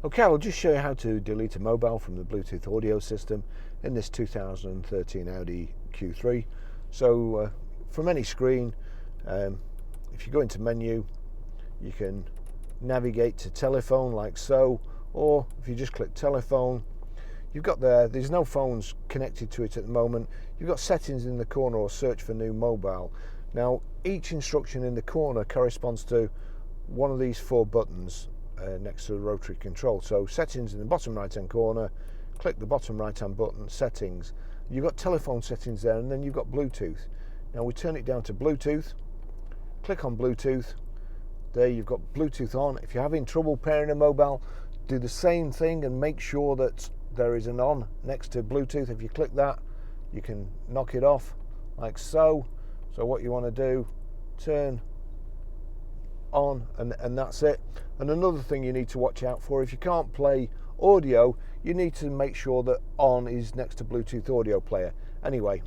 Okay, I'll just show you how to delete a mobile from the Bluetooth audio system in this 2013 Audi Q3. So from any screen, if you go into menu, you can navigate to telephone like so, or if you just click telephone, you've got there's no phones connected to it at the moment. You've got settings in the corner or search for new mobile. Now each instruction in the corner corresponds to one of these four buttons next to the rotary control. So settings in the bottom right hand corner, click the bottom right hand button, settings. You've got telephone settings there, and then you've got Bluetooth. Now we turn it down to Bluetooth, click on Bluetooth. There you've got Bluetooth on. If you're having trouble pairing a mobile, do the same thing and make sure that there is an on next to Bluetooth. If you click that, you can knock it off like so. So what you want to do, turn on, and that's it. And another thing you need to watch out for, if you can't play audio, you need to make sure that on is next to Bluetooth audio player. Anyway,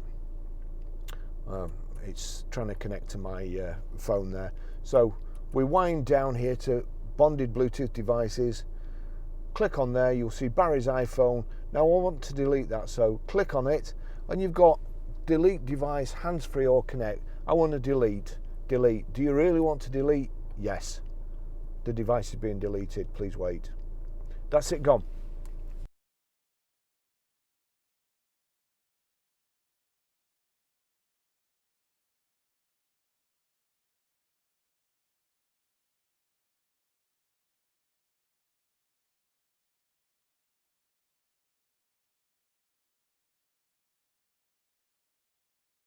it's trying to connect to my phone there. So we wind down here to bonded Bluetooth devices. Click on there, you'll see Barry's iPhone. Now I want to delete that, so click on it, and you've got delete device, hands-free or connect. I want to delete. Do you really want to delete? Yes. The device is being deleted, please wait. That's it, gone.